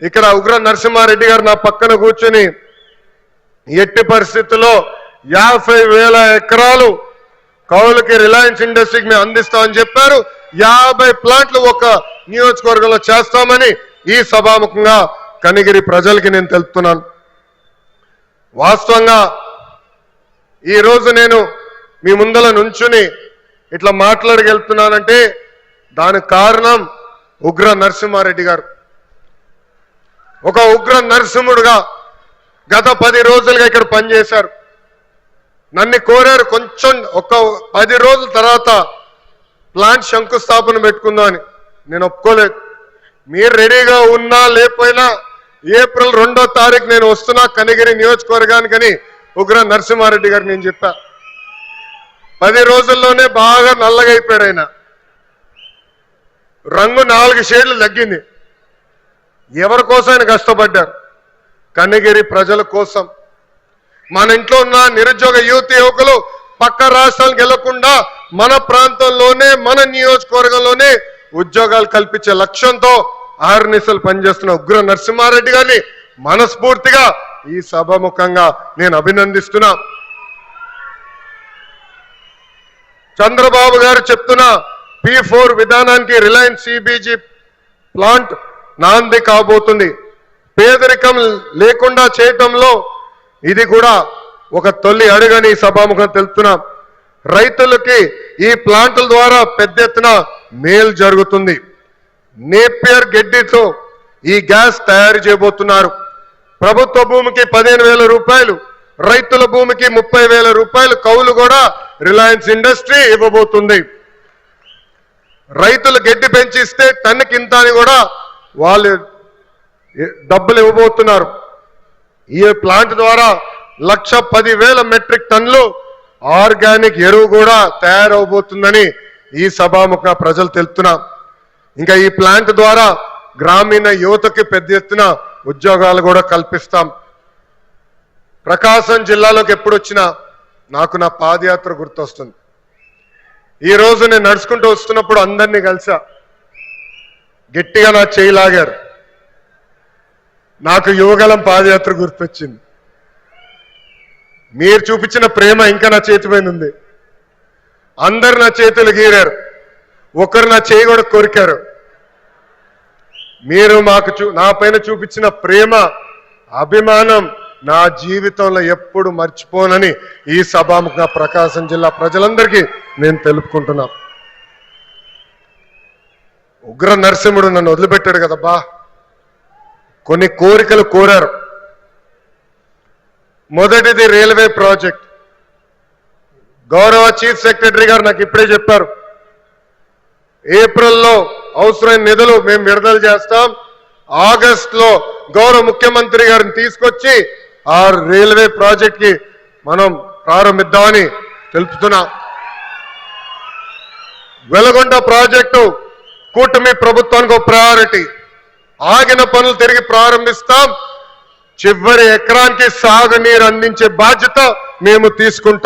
ఇక్కడ ఉగ్ర నరసింహారెడ్డి గారు నా పక్కన కూర్చొని ఎట్టి పరిస్థితుల్లో 50,000 ఎకరాలు కౌలుకి రిలయన్స్ ఇండస్ట్రీకి మేము అందిస్తామని చెప్పారు. 50 ప్లాంట్లు ఒక నియోజకవర్గంలో చేస్తామని ఈ సభాముఖంగా కనిగిరి ప్రజలకి నేను తెలుపుతున్నాను. వాస్తవంగా ఈరోజు నేను మీ ముందల నుంచుని ఇట్లా మాట్లాడగలుగుతున్నానంటే దానికి కారణం ఉగ్ర నరసింహారెడ్డి గారు. ఒక ఉగ్ర నరసింహుడుగా గత 10 రోజులుగా ఇక్కడ పనిచేశారు. నన్ను కోరారు కొంచెం ఒక 10 రోజుల తర్వాత ప్లాంట్ శంకుస్థాపన పెట్టుకుందాం అని. నేను ఒప్పుకోలేదు. మీరు రెడీగా ఉన్నా లేకపోయినా ఏప్రిల్ 2వ తారీఖు నేను వస్తున్నా కనిగిరి నియోజకవర్గానికని ఉగ్ర నరసింహారెడ్డి గారు నేను చెప్పా. 10 రోజుల్లోనే బాగా నల్లగా అయిపోయాడు ఆయన. రంగు 4 షేడ్లు తగ్గింది. ఎవరి కోసం ఆయన కష్టపడ్డారు? కనిగిరి ప్రజల కోసం. మన ఇంట్లో ఉన్న నిరుద్యోగ యువకులు పక్క రాష్ట్రాలకు వెళ్లకుండా మన ప్రాంతంలోనే మన నియోజకవర్గంలోనే ఉద్యోగాలు కల్పించే లక్ష్యంతో ఆర్నిసలు పనిచేస్తున్న ఉగ్ర నరసింహారెడ్డి గారిని మనస్ఫూర్తిగా ఈ సభాముఖంగా నేను అభినందిస్తున్నా. చంద్రబాబు గారు చెప్తున్న P4 విధానానికి రిలయన్స్ CBG ప్లాంట్ నాంది కాబోతుంది. పేదరికం లేకుండా చేయటంలో ఇది కూడా ఒక తొలి అడుగని సభాముఖం తెలుపుతున్నాం. రైతులకి ఈ ప్లాంట్ల ద్వారా పెద్ద ఎత్తున మేలు జరుగుతుంది. నేపియర్ గడ్డితో ఈ గ్యాస్ తయారు చేయబోతున్నారు. ప్రభుత్వ భూమికి 15,000 రూపాయలు, రైతుల భూమికి 30,000 రూపాయలు కౌలు కూడా రిలయన్స్ ఇండస్ట్రీ ఇవ్వబోతుంది. రైతులు గడ్డి పెంచిస్తే టన్నుకింత అని కూడా వాళ్ళు డబ్బులు ఇవ్వబోతున్నారు. ఈ ప్లాంట్ ద్వారా 1,10,000 మెట్రిక్ టన్నులు ఆర్గానిక్ ఎరువు కూడా తయారవబోతుందని ఈ సభాముఖ ప్రజలు తెలుపుతున్నాం. ఇంకా ఈ ప్లాంట్ ద్వారా గ్రామీణ యువతకి పెద్ద ఎత్తున ఉద్యోగాలు కూడా కల్పిస్తాం. ప్రకాశం జిల్లాలోకి ఎప్పుడు వచ్చినా నాకు నా పాదయాత్ర గుర్తొస్తుంది. ఈ రోజు నేను నడుచుకుంటూ వస్తున్నప్పుడు అందరినీ కలిసా. గట్టిగా నా చేయి లాగారు. నాకు యువగలం పాదయాత్ర గుర్తొచ్చింది. మీరు చూపించిన ప్రేమ ఇంకా నా చేతి పైన ఉంది. అందరు నా చేతులు గీరారు. ఒకరు నా చేయి కూడా కొరికారు. మీరు నా పైన చూపించిన ప్రేమ, అభిమానం నా జీవితంలో ఎప్పుడు మర్చిపోనని ఈ సభాముఖంగా ప్రకాశం జిల్లా ప్రజలందరికీ నేను తెలుపుకుంటున్నా. ఉగ్ర నరసింహుడు నన్ను వదిలిపెట్టాడు కదబ్బా. కొన్ని కోరికలు కోరారు. మొదటిది రైల్వే ప్రాజెక్ట్. గౌరవ చీఫ్ సెక్రటరీ గారు నాకు ఇప్పుడే చెప్పారు, ఏప్రిల్లో అవసరమైన నిధులు మేము విడుదల చేస్తాం. ఆగస్టులో గౌరవ ముఖ్యమంత్రి గారిని తీసుకొచ్చి ఆ రైల్వే ప్రాజెక్ట్ కి మనం ప్రారంభిద్దామని తెలుపుతున్నా. వెలగొండ ప్రాజెక్టు కూటమి ప్రభుత్వానికి ఒక ప్రయారిటీ. ఆగిన పనులు తిరిగి ప్రారంభిస్తాం. చివరి ఎకరానికి సాగునీరు అందించే బాధ్యత మేము తీసుకుంటాం.